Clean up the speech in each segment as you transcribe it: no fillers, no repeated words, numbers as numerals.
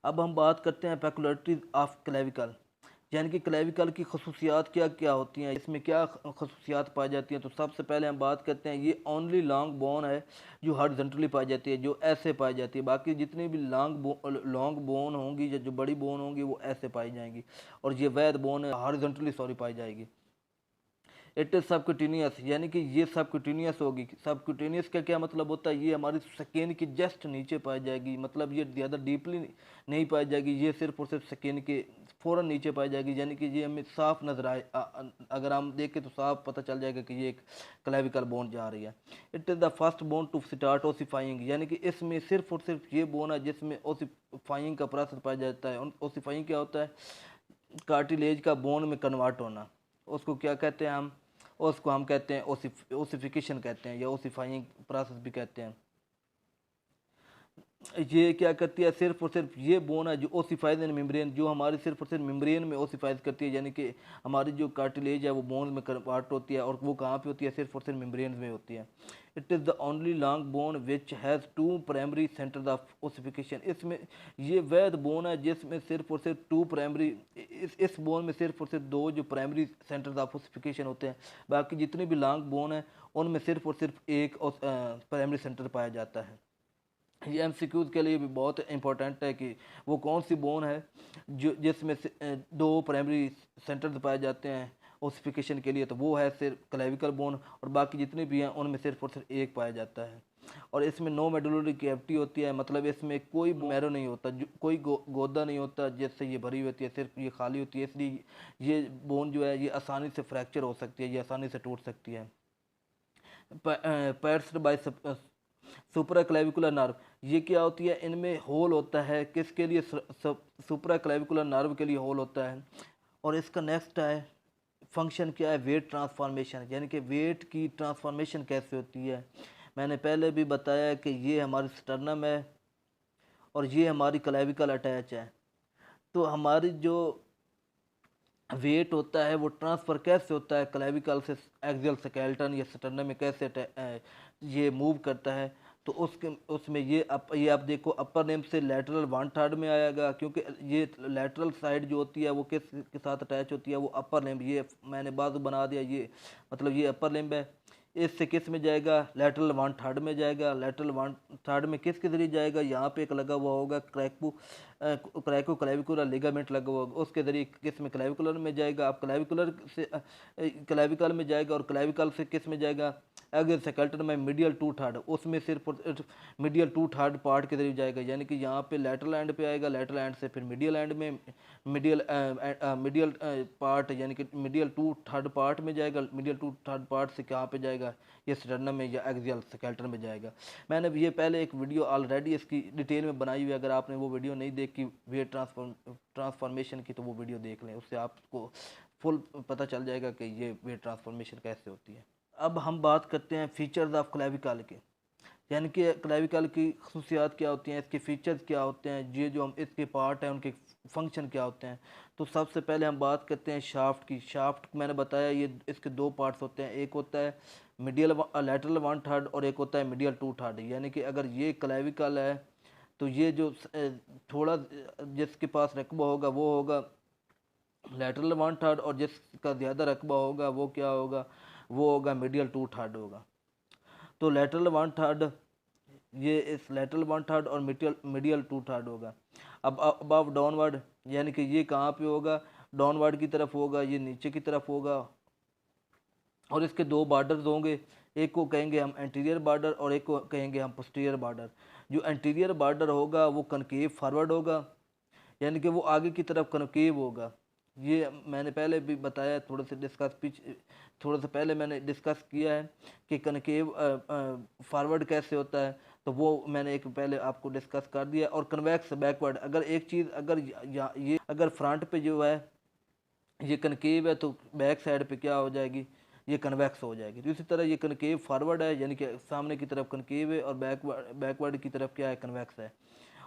अब हम बात करते हैं पेकुलरिटीज ऑफ क्लेविकल, यानी कि क्लेविकल की खसूसियात क्या क्या होती हैं, इसमें क्या खसूसियात पाई जाती हैं। तो सबसे पहले हम बात करते हैं, ये ओनली लॉन्ग बोन है जो हॉरिजॉन्टली पाई जाती है, जो ऐसे पाई जाती है। बाकी जितनी भी लॉन्ग बोन होंगी या जो बड़ी बोन होंगी वो ऐसे पाई जाएंगी, और ये वैद बोन हॉरिजॉन्टली पाई जाएगी। इट इज़ सबक्यूटेनियस, यानी कि ये सबक्यूटेनियस होगी। सबक्यूटेनियस का क्या मतलब होता है, ये हमारी स्किन की जस्ट नीचे पाई जाएगी, मतलब ये ज़्यादा डीपली नहीं पाई जाएगी, ये सिर्फ और सिर्फ स्किन के फ़ौरन नीचे पाई जाएगी, यानी कि ये हमें साफ नजर आए। अगर हम देखें तो साफ पता चल जाएगा कि ये एक क्लेविकल बोन जा रही है। It is the first bone to start ossifying, यानी कि इसमें सिर्फ और सिर्फ ये बोन है जिसमें ओसिफाइंग का प्रोसेस पाया जाता है। ओसिफाइंग क्या होता है, कार्टिलेज का बोन में कन्वर्ट होना, उसको क्या कहते हैं हम, उसको हम कहते हैं ओसिफिकेशन कहते हैं, या ओसिफाइंग प्रोसेस भी कहते हैं। ये क्या करती है, सिर्फ और सिर्फ ये बोन है जो ओसिफाइज इन मेम्ब्रेन, जो हमारी सिर्फ और सिर्फ मेम्ब्रेन में ओसिफाइज करती है, यानी कि हमारी जो कार्टिलेज है वो बोन में कन्वर्ट होती है, और वो कहाँ पे होती है, सिर्फ और सिर्फ मेम्ब्रेन में होती है। It is the only long bone which has two primary centres of ossification, इसमें ये वैध बोन है जिसमें सिर्फ और सिर्फ टू प्राइमरी, इस बोन में सिर्फ और सिर्फ दो जो प्राइमरी सेंटर्स ऑफ ओसिफिकेशन होते हैं। बाकी जितनी भी लॉन्ग बोन है उनमें सिर्फ और सिर्फ एक प्राइमरी सेंटर पाया जाता है। ये एमसीक्यूज के लिए भी बहुत इंपॉर्टेंट है कि वो कौन सी बोन है जो जिसमें से दो प्राइमरी सेंटर्स पाए जाते हैं ओसिफिकेशन के लिए, तो वो है सिर्फ क्लेविकल बोन, और बाकी जितने भी हैं उनमें सिर्फ और सिर्फ एक पाया जाता है। और इसमें नो मेडुलरी कैविटी होती है, मतलब इसमें कोई मैरो नहीं होता, कोई गोदा नहीं होता जिससे ये भरी होती है, सिर्फ ये खाली होती है, इसलिए ये बोन जो है ये आसानी से फ्रैक्चर हो सकती है, ये आसानी से टूट सकती है। पैर्स्ड बाय सुपरा क्लेविकुलर नर्व, ये क्या होती है, इनमें होल होता है, किसके लिए, सुपरा क्लेविकुलर नर्व के लिए होल होता है। और इसका नेक्स्ट है फंक्शन क्या है, वेट ट्रांसफॉर्मेशन, यानी कि वेट की ट्रांसफॉर्मेशन कैसे होती है। मैंने पहले भी बताया कि ये हमारी स्टर्नम है और ये हमारी क्लेविकल अटैच है। तो हमारी जो वेट होता है वो ट्रांसफ़र कैसे होता है क्लेविकल से एक्सियल स्केलेटन या स्टर्नम में, कैसे ये मूव करता है। तो उसके उसमें ये आप देखो, अपर लिम्ब से लेटरल वन थर्ड में आएगा, क्योंकि ये लेटरल साइड जो होती है वो किस के साथ अटैच होती है, वो अपर लिम्ब, ये मैंने बाजू बना दिया, ये मतलब ये अपर लिम्ब है। इससे किस में जाएगा, लेटरल वन थर्ड में जाएगा। लेटरल वन थर्ड में किसके जरिए जाएगा, यहाँ पे एक लगा हुआ होगा क्रैको क्लेविकुलर लिगामेंट लगा हुआ होगा, उसके जरिए किस में, क्लेविकुलर में जाएगा। अब क्लेविकुलर से क्लेविकल में जाएगा, और क्लेविकल से किस में जाएगा, अगर स्केलेटन में मीडियल टू थर्ड, उसमें सिर्फ मीडियल टू थर्ड पार्ट के जरिए जाएगा, यानी कि यहाँ पे लेटरल एंड पे आएगा, लेटरल एंड से फिर मीडियल एंड में मीडियल पार्ट, यानी कि मीडियल टू थर्ड पार्ट में जाएगा। मीडियल टू थर्ड पार्ट से कहाँ पे जाएगा, ये स्टर्नम में या एक्सियल स्केलेटन में जाएगा। मैंने ये पहले एक वीडियो ऑलरेडी इसकी डिटेल में बनाई हुई है, अगर आपने वो वीडियो नहीं देखी वेट ट्रांसफॉर्मेशन की, तो वो वीडियो देख लें, उससे आपको फुल पता चल जाएगा कि ये वेट ट्रांसफॉर्मेशन कैसे होती है। अब हम बात करते हैं फीचर्स ऑफ क्लेविकल के, यानी कि क्लेविकल की खसूसियात क्या होती हैं, इसके फीचर्स क्या होते हैं, ये जो हम इसके पार्ट हैं उनके फंक्शन क्या होते हैं। तो सबसे पहले हम बात करते हैं शाफ्ट की। शाफ्ट मैंने बताया ये इसके दो पार्ट्स होते हैं, एक होता है मीडियल लैटरल वन थर्ड और एक होता है मीडियल टू थर्ड। यानी कि अगर ये क्लेविकल है तो ये जो थोड़ा जिसके पास रकबा होगा वो होगा लैटरल वन थर्ड, और जिसका ज़्यादा रकबा होगा वो क्या होगा, वो होगा मीडियल टू थर्ड होगा। तो लेटरल वन थर्ड, ये इस लेटरल वन थर्ड और मीडियल मीडियल टू थर्ड होगा। अब अबव डाउनवर्ड, यानी कि ये कहाँ पे होगा, डाउनवर्ड की तरफ होगा, ये नीचे की तरफ होगा। और इसके दो बॉर्डर्स होंगे, एक को कहेंगे हम एंटीरियर बॉर्डर और एक को कहेंगे हम पोस्टीरियर बॉर्डर। जो एंटीरियर बॉर्डर होगा वो कनकेव फॉरवर्ड होगा, यानी कि वो आगे की तरफ कनकेव होगा। ये मैंने पहले भी बताया, थोड़ा सा पहले मैंने डिस्कस किया है कि कनकेव फॉरवर्ड कैसे होता है, तो वो मैंने एक पहले आपको डिस्कस कर दिया। और कन्वेक्स बैकवर्ड, अगर एक चीज़ अगर ये अगर फ्रंट पे जो है ये कनकेव है, तो बैक साइड पे क्या हो जाएगी, ये कन्वेक्स हो जाएगी। तो इसी तरह ये कनकेव फॉरवर्ड है, यानी कि सामने की तरफ कनकेव है, और बैकवर्ड की तरफ क्या है, कन्वेक्स है।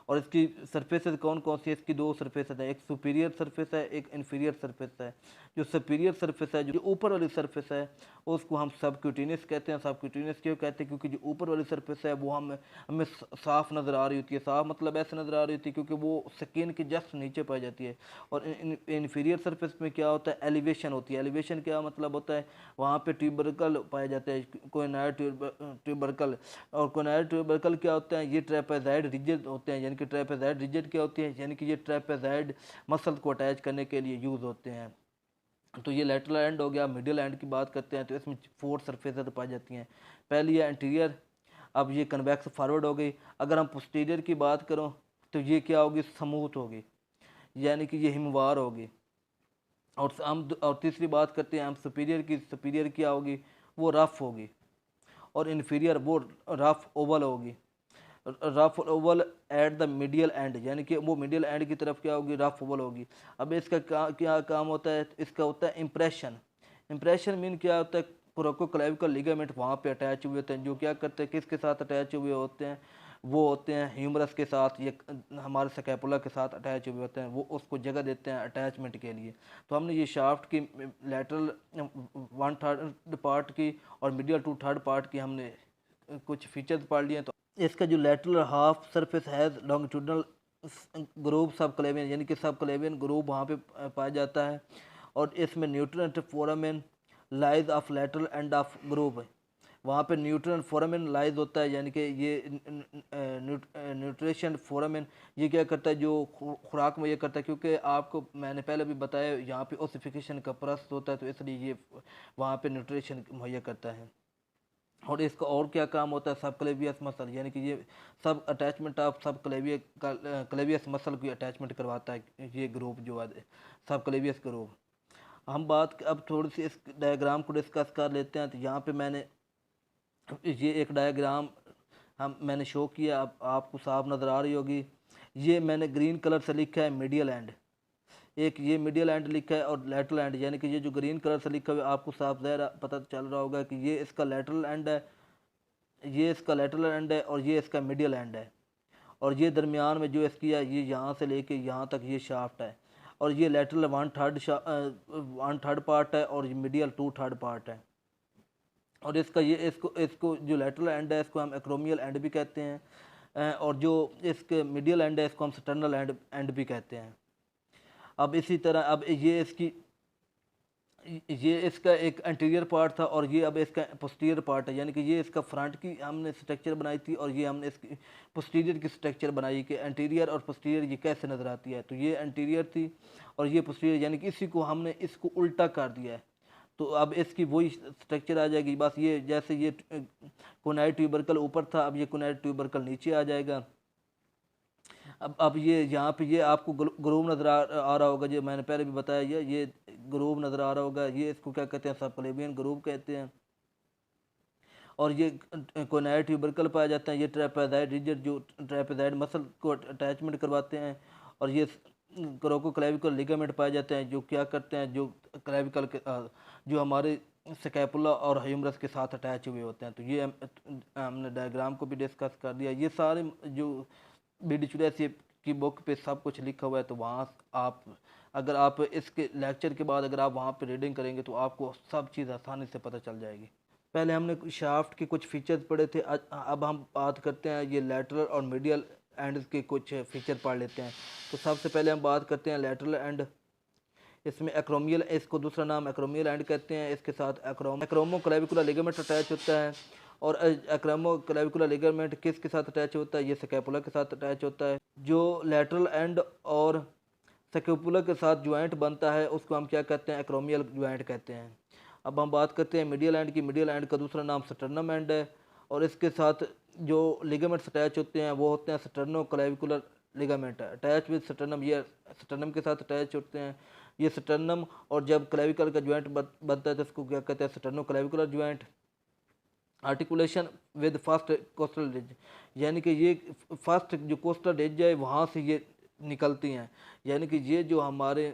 और इसकी सरफेसेस कौन कौन सी है? इसकी दो सरफेसेस है, एक सुपीरियर सरफेस है, एक इन्फीरियर सरफेस है। जो सुपीरियर सरफेस है, जो ऊपर वाली सरफेस है, उसको हम सबक्यूटेनियस कहते हैं। सबक्यूटेनियस क्यों कहते हैं? क्योंकि जो ऊपर वाली सरफेस है वो हमें साफ नज़र आ रही होती है। साफ मतलब ऐसे नज़र आ रही होती है क्योंकि वो स्किन के जस्ट नीचे पाई जाती है। और इन्फीरियर सरफेस में क्या होता है? एलिवेशन होती है। एलिवेशन क्या मतलब होता है? वहाँ पे ट्यूबरकल पाए जाते हैं, कोनाइड ट्यूबरकल। और कोनाइड ट्यूबरकल क्या होते हैं? ये ट्रेपेज़ाइड रिजिड होते हैं। यानी कि ट्रेपेज़ाइड रिजिड क्या होती है? यानी कि ये ट्रेपेज़ाइड मसल को अटैच करने के लिए यूज़ होते हैं। तो ये लेटरल एंड हो गया। मिडिल एंड की बात करते हैं तो इसमें 4 सरफेसेस पाई जाती हैं। पहली है एंटीरियर, अब ये कन्वेक्स फॉरवर्ड हो गई। अगर हम पोस्टीरियर की बात करो तो ये क्या होगी? स्मूथ होगी, यानी कि ये हिमवार होगी। और तीसरी बात करते हैं हम सुपीरियर की। सुपीरियर क्या होगी? वो रफ होगी। और इन्फीरियर वो रफ ओवल होगी। Rough Oval at the medial and, यानी कि वो मीडियल एंड की तरफ क्या होगी? रफ ओवल होगी। अब इसका क्या काम होता है? इसका होता है इम्प्रेशन। इम्प्रेशन मीन क्या होता है? कोरोकोक्लेविकल लिगामेंट वहाँ पे अटैच हुए होते हैं, जो क्या करते हैं? किसके साथ अटैच हुए होते हैं? वो होते हैं ह्यूमरस के साथ, ये हमारे स्कैपुला के साथ अटैच हुए होते हैं। वो उसको जगह देते हैं अटैचमेंट के लिए। तो हमने ये शाफ्ट की लेटरल 1/3 पार्ट की और मीडियल 2/3 पार्ट की हमने कुछ फीचर्स पढ़ लिए। तो इसका जो lateral half surface has longitudinal groove सब क्लेवियन, यानी कि सब क्लेवियन ग्रूव वहाँ पे पाया जाता है। और इसमें nutrient foramen lies of lateral end of groove, वहाँ पे न्यूट्रिएंट फोरामेन लाइज होता है। यानी कि ये न्यूट्रिशन फोरामेन ये क्या करता है? जो खुराक मुहैया करता है, क्योंकि आपको मैंने पहले भी बताया यहाँ पे ओसिफिकेशन का प्रस्त होता है, तो इसलिए ये वहाँ पे न्यूट्रिशन मुहैया करता है। और इसका और क्या काम होता है? सब क्लेवियस मसल, यानी कि ये सब अटैचमेंट ऑफ सब क्लेवियस मसल की अटैचमेंट करवाता है ये ग्रुप जो है सब क्लेवियस ग्रुप। हम बात अब थोड़ी सी इस डायग्राम को डिस्कस कर लेते हैं। तो यहाँ पे मैंने ये एक डायग्राम मैंने शो किया, अब आपको साफ नज़र आ रही होगी। ये मैंने ग्रीन कलर से लिखा है मीडियल एंड, एक ये मीडियल एंड लिखा है और लेटरल एंड, यानी कि ये जो ग्रीन कलर से लिखा हुआ है आपको साफ ज़ाहिर पता चल रहा होगा कि ये इसका लेटरल एंड है, ये इसका लेटरल एंड है और ये इसका मीडियल एंड है। और ये दरमियान में जो इसकी है ये यहाँ से लेके यहाँ तक ये शाफ्ट है। और ये लेटरल 1/3 पार्ट है और ये मीडियल 2/3 पार्ट है। और इसका ये इसको इसको जो लेटरल एंड है इसको हम एक्रोमियल एंड भी कहते हैं। और जो इसके मीडियल एंड है इसको हम स्टर्नल एंड भी कहते हैं। अब इसी तरह अब ये इसका एक एंटीरियर पार्ट था और ये अब इसका पोस्टीरियर पार्ट है। यानी कि ये इसका फ्रंट की हमने स्ट्रक्चर बनाई थी और ये हमने इसकी पोस्टीरियर की स्ट्रक्चर बनाई कि एंटीरियर और पोस्टीरियर ये कैसे नज़र आती है। तो ये एंटीरियर थी और ये पोस्टीरियर, यानी कि इसी को हमने इसको उल्टा कर दिया है। तो अब इसकी वही स्ट्रक्चर आ जाएगी। बस ये जैसे ये कोनाइड ट्यूबरकल ऊपर था, अब ये कोनाइड ट्यूबरकल नीचे आ जाएगा। अब ये यहाँ पे ये आपको ग्रूव नज़र आ रहा होगा, जो मैंने पहले भी बताया, ये ग्रूव नज़र आ रहा होगा। ये इसको क्या कहते हैं? सबक्लेवियन ग्रूव कहते हैं। और ये कोनाइड ट्यूबरकल पाया जाता है। ये ट्रेपेज़ाइड रिजिड जो ट्रेपेज़ाइड मसल को अटैचमेंट करवाते हैं। और ये कोरोकोक्लेविकल लिगामेंट पाए जाते हैं जो क्या करते हैं? जो क्लेविकल के जो हमारे स्कैपुला और ह्यूमरस के साथ अटैच हुए होते हैं। तो ये हमने डायग्राम को भी डिस्कस कर दिया। ये सारे जो BD की बुक पे सब कुछ लिखा हुआ है। तो वहाँ अगर आप इसके लेक्चर के बाद अगर आप वहाँ पे रीडिंग करेंगे तो आपको सब चीज़ आसानी से पता चल जाएगी। पहले हमने शाफ्ट के कुछ फीचर्स पढ़े थे, अब हम बात करते हैं ये लेटरल और मीडियल एंड के कुछ फीचर पढ़ लेते हैं। तो सबसे पहले हम बात करते हैं लेटरल एंड। इसमें एक्रोमियल, इसको दूसरा नाम एक्रोमियल एंड कहते हैं। इसके साथ एक्रोमो क्लेविकुलर लिगामेंट अटैच होता है। और एक्रोमो क्लेविकुलर लिगामेंट किसके साथ अटैच होता है? ये स्कैपुला के साथ अटैच होता है। जो लेटरल एंड और स्कैपुला के साथ ज्वाइंट बनता है उसको हम क्या कहते हैं? एक्रोमियल ज्वाइंट कहते हैं। अब हम बात करते हैं मीडियल एंड की। मीडियल एंड का दूसरा नाम स्टर्नम एंड है। और इसके साथ जो लिगामेंट्स अटैच होते हैं वो होते हैं sterno clavicular ligament attach with sternum, ये स्टर्नम के साथ अटैच होते हैं। ये स्टर्नम और जब क्लेविकल का ज्वाइंट बनता है तो इसको क्या कहते हैं? Sterno clavicular joint. Articulation with first coastal ridge, यानी कि ये फर्स्ट जो कोस्टल रिज है वहाँ से ये निकलती हैं। यानी कि ये जो हमारे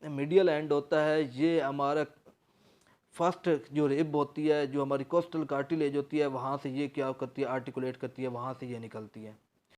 मीडियल एंड होता है ये हमारा फर्स्ट जो रिब होती है, जो हमारी कोस्टल कार्टिलेज होती है, वहाँ से ये क्या करती है? आर्टिकुलेट करती है, वहाँ से ये निकलती है।